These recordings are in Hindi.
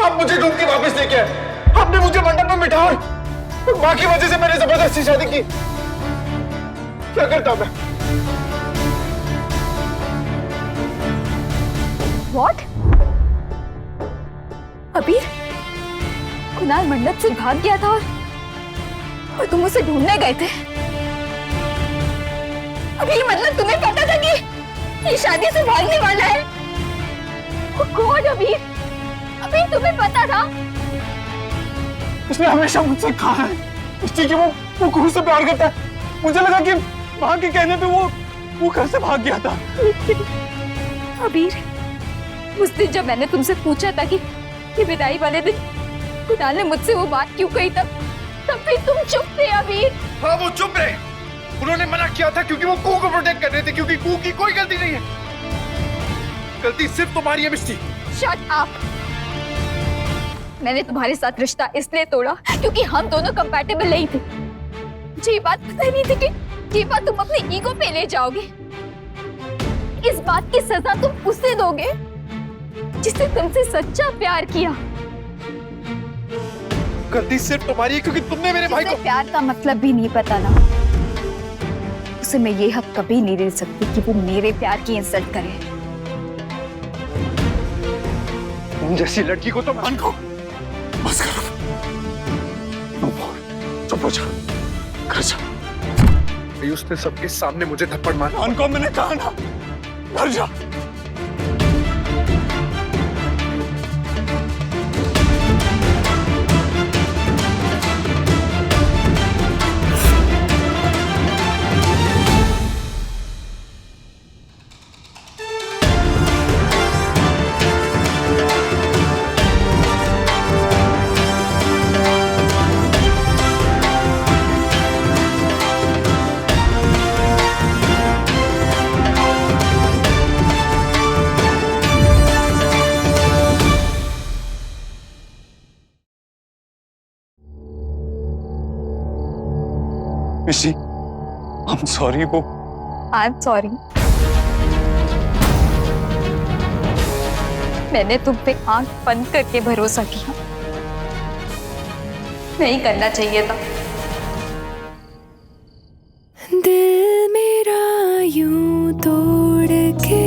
आप मुझे ढूंढ के वापस लेके आए। आपने मुझे मंडप में बिठा और माँ की वजह से मैंने जबरदस्ती शादी की। क्या करता मैं? What? अबीर, कुणाल मंडप से भाग गया था और तुम उसे ढूंढने गए थे। अबीर, मतलब तुम्हें पता था कि ये शादी से भागने वाला है? Oh God, अबीर, अबीर तुम्हें पता था? उसने हमेशा मुझसे कहा है कि वो कुहू से प्यार करता है। मुझे लगा कि माँ के कहने पे वो घर से भाग गया था। अबीर, उस दिन जब मैंने तुमसे पूछा था कि विदाई वाले दिन कुणाल ने मुझसे वो बात क्यों कही, तब भी तुम चुप थे अबीर। हाँ, वो चुप रहे। उन्होंने मना किया था क्योंकि वो कुहू को प्रोटेक्ट कर रहे थे, क्योंकि कुहू की कोई गलती नहीं है। गलती सिर्फ तुम्हारी है मिस्टी। Shut up. मैंने तुम्हारे साथ रिश्ता इसलिए तोड़ा क्योंकि हम दोनों कंपैटिबल नहीं थे। मुझे ये बात पता नहीं थी कि ये बात तुम अपने ईगो पे ले जाओगे। इस बात की सजा तुम उसे दोगे जिसने तुमसे सच्चा प्यार किया। गलती सिर्फ तुम्हारी है क्योंकि तुमने मेरे भाई को प्यार का मतलब भी नहीं पता ना, उसे मैं ये हक कभी नहीं दे सकती कि वो मेरे प्यार की इंसल्ट करे। तुम जैसी लड़की को तो मान को बस करो। चुप हो जा, घर जा। उसने सबके सामने मुझे थप्पड़ मारा। उनको मैंने कहा ना, घर जा। मिशी, I'm sorry वो। I'm sorry। मैंने तुम पे आंख बंद करके भरोसा किया, नहीं करना चाहिए था। दिल मेरा यूं तोड़ के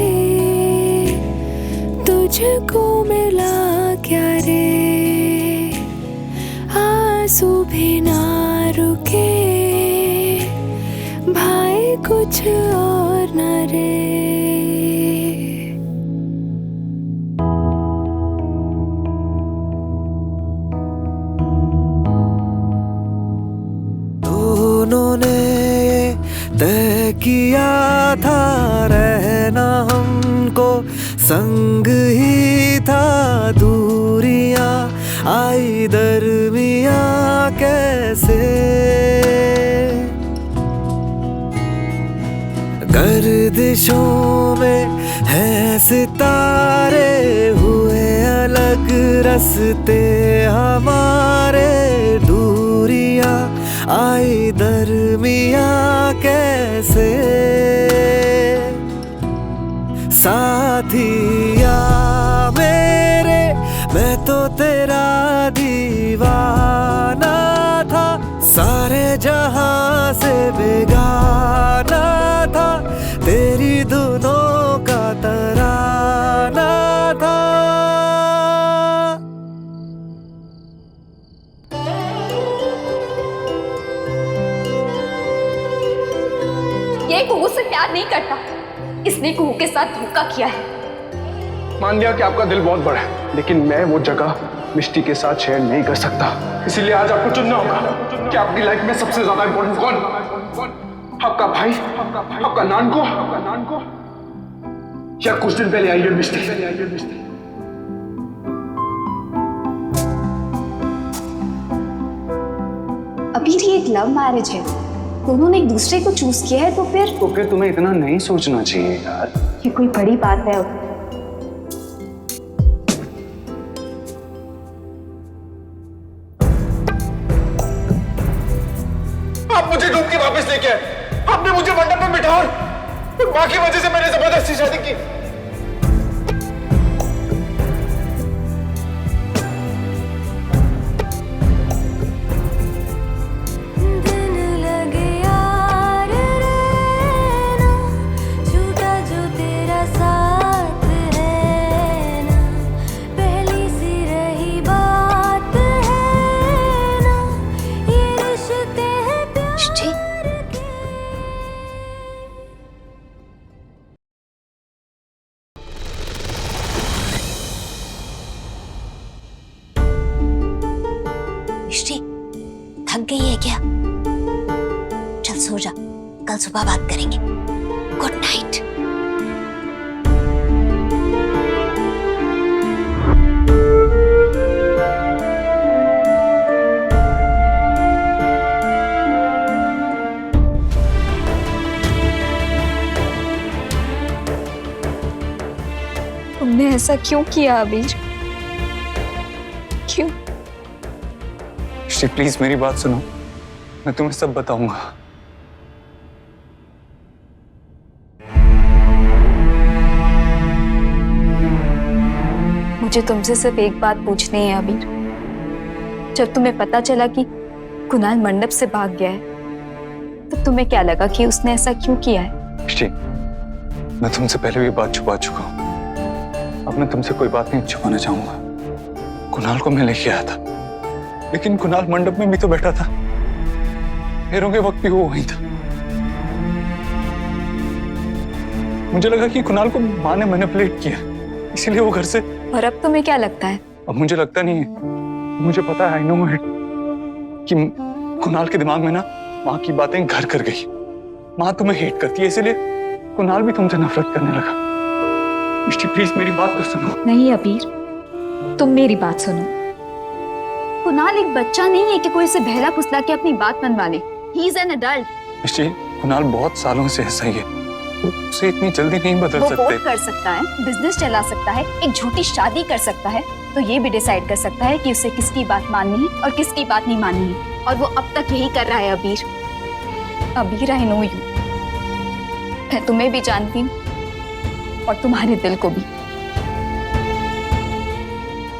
तुझको मिला क्या रे, आंसू भी ना रुके भाई कुछ और न रे। दोनों ने तय किया था रहना हमको संग ही था, दूरियां आई दरमियां कैसे, गर्दिशों में है सितारे हुए अलग रस्ते हमारे, दूरियां आई दरमियां कैसे, साथिया मेरे मैं तो तेरा दीवाना था, सारे जहां से बेगाना था, तेरी धुनों का तराना था। ये कुहू से प्यार नहीं करता, इसने कुहू के साथ धोखा किया है। मान लिया कि आपका दिल बहुत बड़ा है, लेकिन मैं वो जगह मिष्टी के साथ शेयर नहीं कर सकता। इसीलिए आज आपको चुनना होगा कि आपकी लाइफ में सबसे ज्यादा इंपॉर्टेंट कौन, आपका भाई, आपका नानको, या कुछ दिन पहले आई है मिष्टी। अभी ये एक लव मैरिज है, दोनों ने एक दूसरे को चूज किया है, तो फिर तुम्हें इतना नहीं सोचना चाहिए यार। ये कोई बड़ी बात है। आप मुझे ढूंढ के वापस लेके आए। आपने मुझे मंडप में बिठा और माँ की वजह से मैंने जबरदस्ती शादी की। मिष्टी थक गई है क्या? चल सो जा, कल सुबह बात करेंगे। Good night. तुमने ऐसा क्यों किया अबीर? क्यों? मिष्टी प्लीज मेरी बात सुनो, मैं तुम्हें सब बताऊंगा। मुझे तुमसे सिर्फ एक बात पूछनी है अबीर। जब तुम्हें पता चला कि कुणाल मंडप से भाग गया है, तो तुम्हें क्या लगा कि उसने ऐसा क्यों किया है? मिष्टी, मैं तुमसे पहले भी बात छुपा चुका हूं। अब मैं तुमसे कोई बात नहीं छुपाना चाहूंगा। कुणाल को मैं लेके आया था, लेकिन कुणाल मंडप में भी तो बैठा था। फेरों के वक्त भी वो वहीं था। मुझे लगा कि कुणाल को मां ने मैनिपुलेट किया, इसीलिए वो घर से। और अब तुम्हें क्या लगता है? अब मुझे लगता नहीं है, मुझे पता है, आई नो इट, कि कुणाल के दिमाग में ना माँ की बातें घर कर गई। माँ तुम्हें हेट करती है, इसीलिए कुणाल भी तुमसे नफरत करने लगा। मिष्टी प्लीज मेरी बात तो सुनो। नहीं अबीर, तुम मेरी बात सुनो। कुणाल एक बच्चा नहीं है कि कोई उसे बहला फुसला के अपनी बात मनवा ले। He is an adult. Mishti, Kunal बहुत सालों से ऐसा ही है, उसे इतनी जल्दी नहीं बदल वो सकते। वोट कर सकता है, बिजनेस चला सकता है, एक झूठी शादी कर सकता है, तो ये भी डिसाइड कर सकता है कि उसे किसकी बात माननी है और किसकी बात नहीं माननी है। और वो अब तक यही कर रहा है अबीर। अबीर, आई नो यू। मैं तुम्हें भी जानती हूँ और तुम्हारे दिल को भी।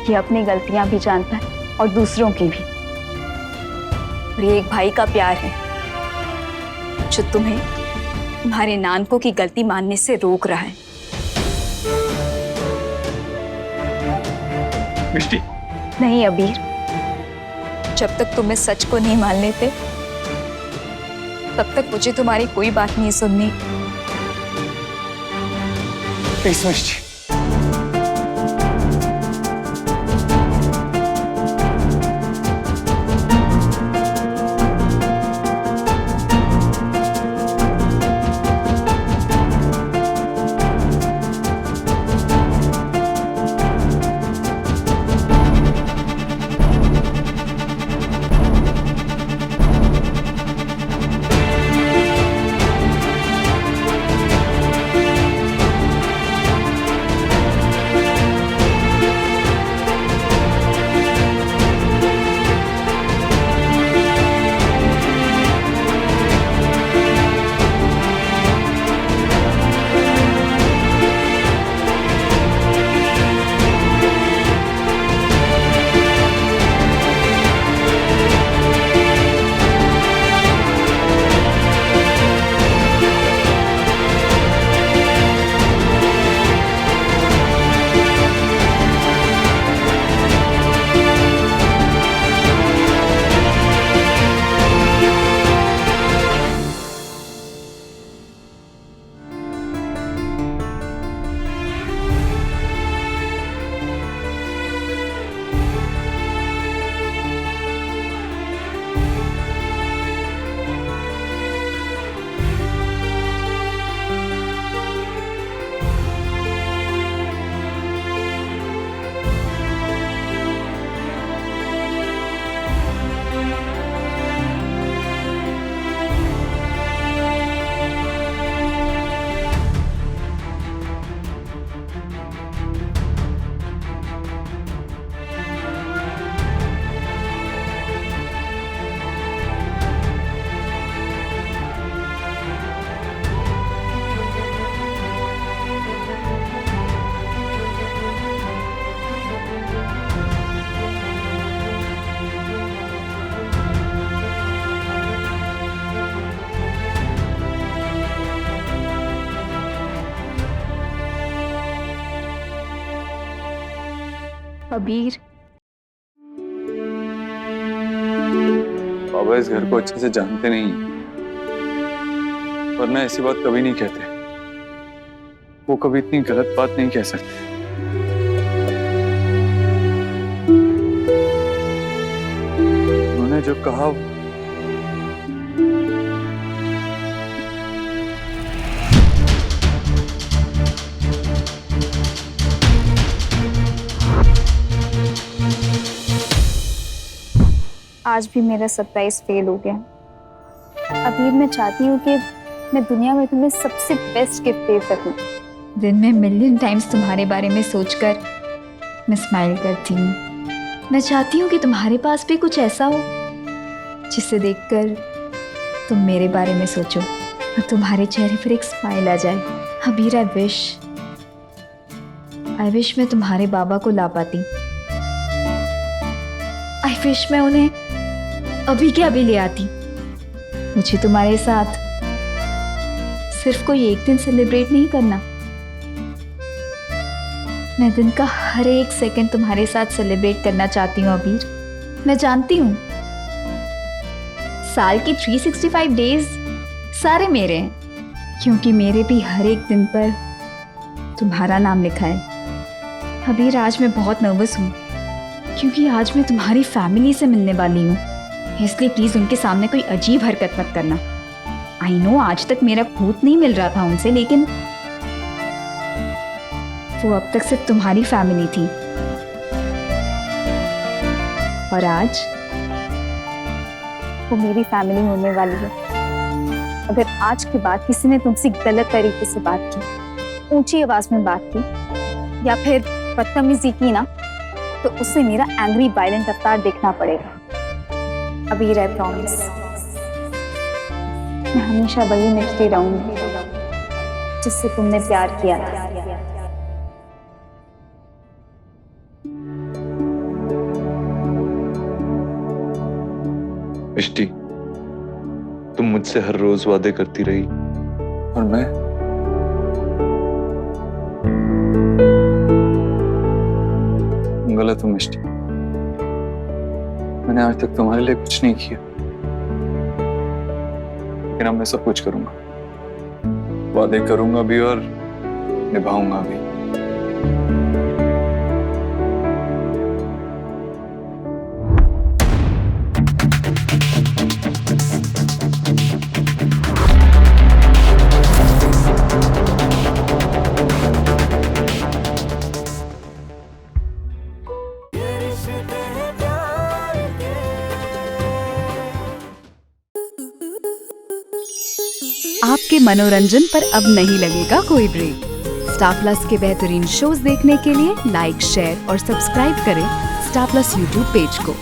ये अपनी गलतियां भी जानता है और दूसरों की भी। और ये एक भाई का प्यार है जो तुम्हें तुम्हारे नानको की गलती मानने से रोक रहा है। मिष्टी, नहीं अबीर, जब तक तुम्हें सच को नहीं मान लेते, तब तक मुझे तुम्हारी कोई बात नहीं सुननी। प्लीज मिष्टी। अबीर, बाबा इस घर को अच्छे से जानते नहीं, वरना ऐसी बात कभी नहीं कहते। वो कभी इतनी गलत बात नहीं कह सकते। तुमने जो कहा आज भी मेरा सरप्राइज फेल हो गया। अभी मैं चाहती हूँ कि मैं दुनिया में तुम्हें सबसे बेस्ट गिफ्ट दे सकूं। दिन में मिलियन टाइम्स तुम्हारे बारे में सोचकर मैं स्माइल करती हूँ। मैं चाहती हूँ कि तुम्हारे पास भी कुछ ऐसा हो जिसे देखकर तुम मेरे बारे में सोचो और तुम्हारे चेहरे पर एक स्माइल आ जाए। हबीर, आई विश मैं तुम्हारे बाबा को ला पाती। आई विश मैं उन्हें अभी के अभी ले आती। मुझे तुम्हारे साथ सिर्फ कोई एक दिन सेलिब्रेट नहीं करना, मैं दिन का हर एक सेकंड तुम्हारे साथ सेलिब्रेट करना चाहती हूँ अबीर। मैं जानती हूँ साल की 365 डेज सारे मेरे हैं, क्योंकि मेरे भी हर एक दिन पर तुम्हारा नाम लिखा है। अबीर, आज मैं बहुत नर्वस हूँ क्योंकि आज मैं तुम्हारी फैमिली से मिलने वाली हूँ, इसलिए प्लीज उनके सामने कोई अजीब हरकत मत करना। आई नो आज तक मेरा भूत नहीं मिल रहा था उनसे, लेकिन वो अब तक सिर्फ तुम्हारी फैमिली थी और आज वो मेरी फैमिली होने वाली है। अगर आज के बाद किसी ने तुमसे गलत तरीके से बात की, ऊंची आवाज में बात की या फिर बदतमीजी की ना, तो उससे मेरा एंग्री वायलेंट अवतार देखना पड़ेगा। अबीर, आई प्रॉमिस मैं हमेशा वही मिलती रहूंगी जिससे तुमने प्यार किया था। मिष्टी, तुम मुझसे हर रोज वादे करती रही और मैं गलत हूँ मिष्टी। मैंने आज तक तुम्हारे लिए कुछ नहीं किया, लेकिन अब मैं सब कुछ करूंगा। वादे करूंगा भी और निभाऊंगा भी। आपके मनोरंजन पर अब नहीं लगेगा कोई ब्रेक। स्टार प्लस के बेहतरीन शोज देखने के लिए लाइक, शेयर और सब्सक्राइब करें स्टार प्लस यूट्यूब पेज को।